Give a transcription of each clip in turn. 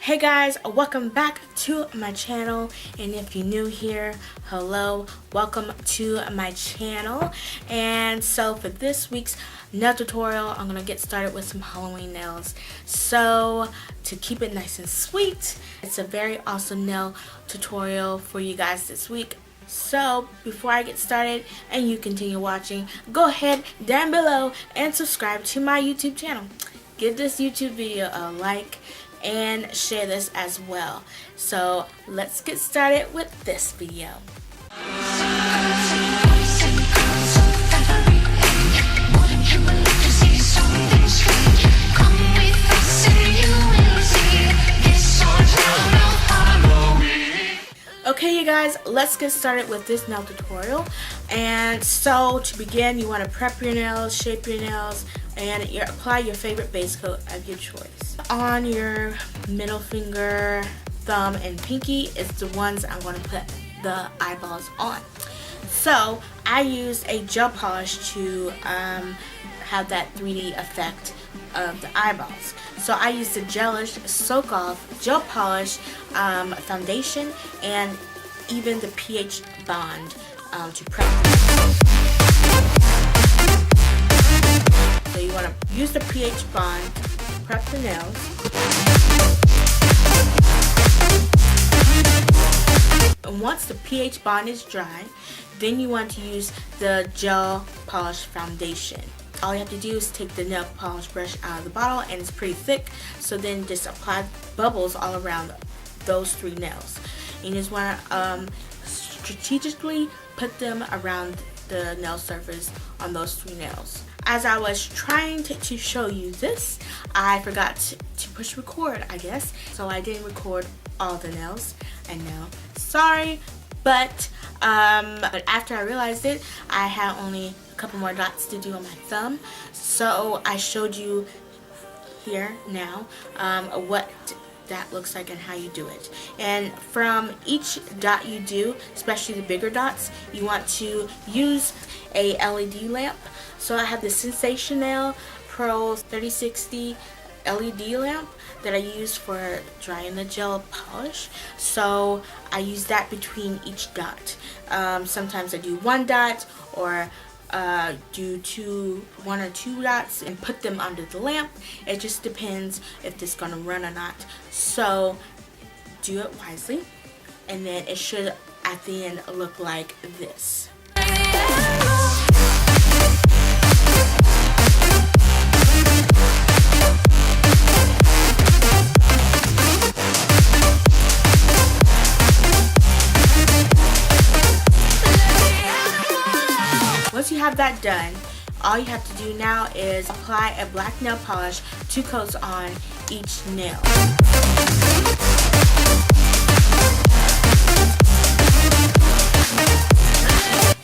Hey guys, welcome back to my channel, and if you're new here, hello, welcome to my channel. And so for this week's nail tutorial, I'm gonna get started with some Halloween nails. So to keep it nice and sweet, it's a very awesome nail tutorial for you guys this week. So before I get started and you continue watching, go ahead down below and subscribe to my YouTube channel. Give this YouTube video a like and share this as well. So let's get started with this video. Okay you guys, let's get started with this nail tutorial. And so to begin, you want to prep your nails, shape your nails, and apply your favorite base coat of your choice. On your middle finger, thumb, and pinky is the ones I'm going to put the eyeballs on. So I used a gel polish to have that 3D effect of the eyeballs. So I used the Gelish Soak-off gel polish, foundation, and even the pH bond to prep. So you want to use the pH bond to prep the nails. And once the pH bond is dry, then you want to use the gel polish foundation. All you have to do is take the nail polish brush out of the bottle, and it's pretty thick, so then just apply bubbles all around those three nails. You just want to strategically put them around the nail surface on those three nails. As I was trying to show you this, I forgot to push record, I guess, so I didn't record all the nails. I know, sorry, but after I realized it, I had only a couple more dots to do on my thumb, so I showed you here now what that looks like and how you do it. And from each dot you do, especially the bigger dots, you want to use a LED lamp. So I have the Sensational Pro 3060 LED lamp that I use for drying the gel polish. So I use that between each dot. Sometimes I do one dot, or do one or two dots and put them under the lamp. It just depends if it's gonna run or not. So do it wisely, and then it should at the end look like this. Once you have that done, all you have to do now is apply a black nail polish, 2 coats on each nail.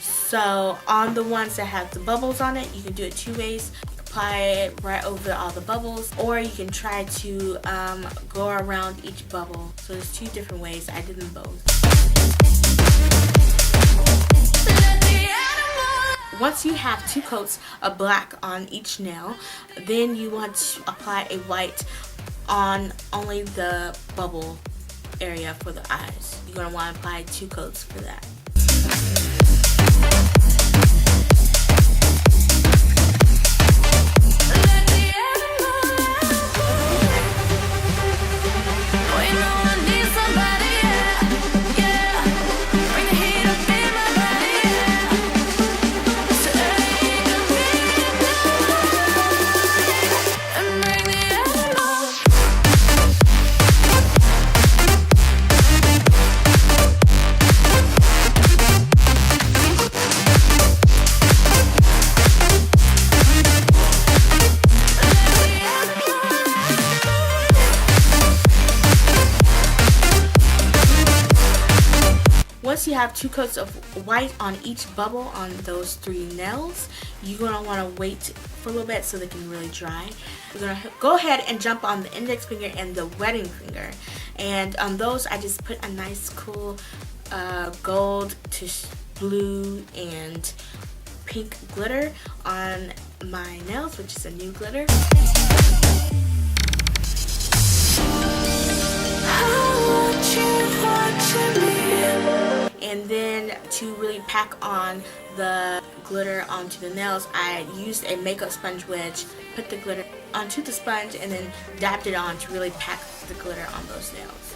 So on the ones that have the bubbles on it, you can do it 2 ways. Apply it right over all the bubbles, or you can try to go around each bubble. So there's 2 different ways. I did them both. Once you have 2 coats of black on each nail, then you want to apply a white on only the bubble area for the eyes. You're going to want to apply 2 coats for that. Once you have 2 coats of white on each bubble on those 3 nails, you're going to want to wait for a little bit so they can really dry. You're going to go ahead and jump on the index finger and the wedding finger. And on those, I just put a nice cool gold to blue and pink glitter on my nails, which is a new glitter. to really pack on the glitter onto the nails, I used a makeup sponge wedge, put the glitter onto the sponge, and then dabbed it on to really pack the glitter on those nails.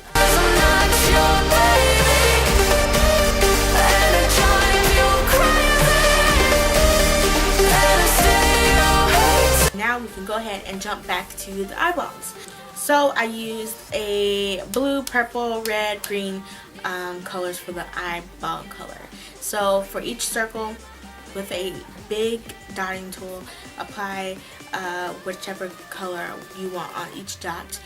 Now we can go ahead and jump back to the eyeballs. So I used a blue, purple, red, green colors for the eyeball color. So for each circle, with a big dotting tool, apply whichever color you want on each dot.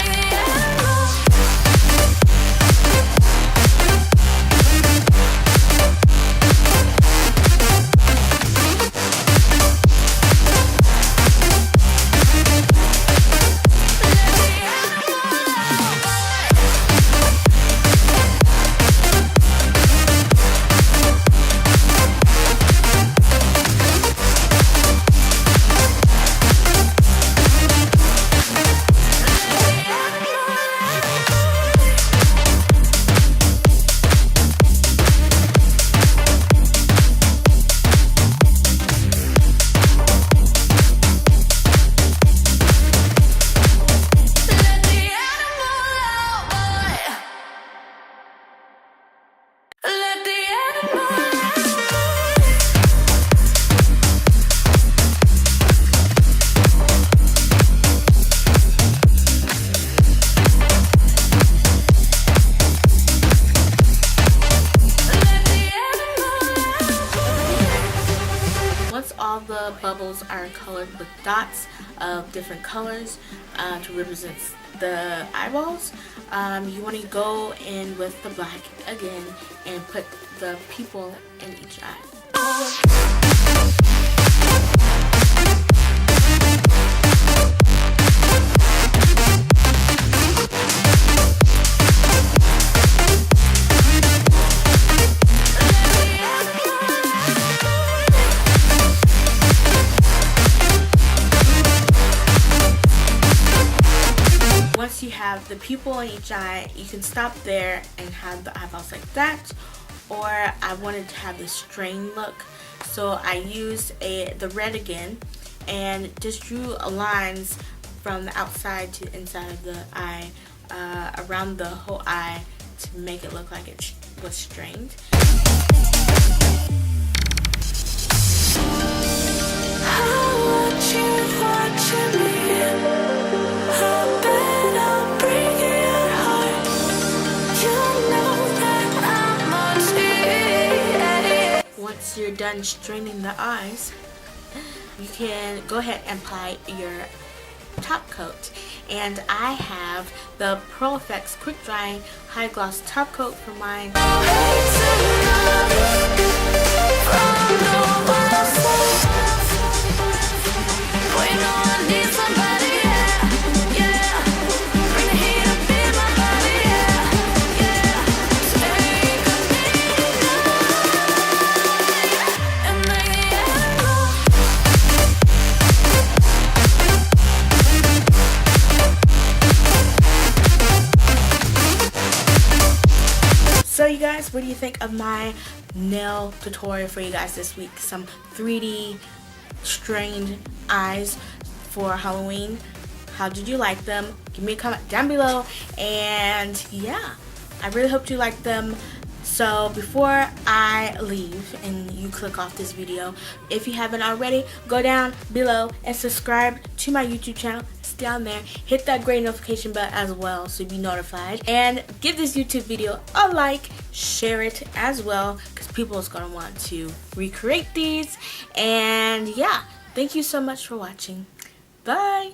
All the bubbles are colored with dots of different colors to represent the eyeballs. You want to go in with the black again and put the pupil in each eye. Once you have the pupil in each eye, you can stop there and have the eyeballs like that. Or I wanted to have the strain look, so I used the red again and just drew lines from the outside to the inside of the eye, around the whole eye, to make it look like it was strained. Once you're done straining the eyes, you can go ahead and apply your top coat. And I have the Pro Effects Quick Drying High Gloss Top Coat for mine. So you guys, what do you think of my nail tutorial for you guys this week? Some 3D strained eyes for Halloween. How did you like them? Give me a comment down below. And yeah, I really hope you liked them. So before I leave and you click off this video, if you haven't already, go down below and subscribe to my YouTube channel. It's down there. Hit that great notification bell as well so you'll be notified. And give this YouTube video a like, share it as well, because people is going to want to recreate these. And yeah, thank you so much for watching. Bye!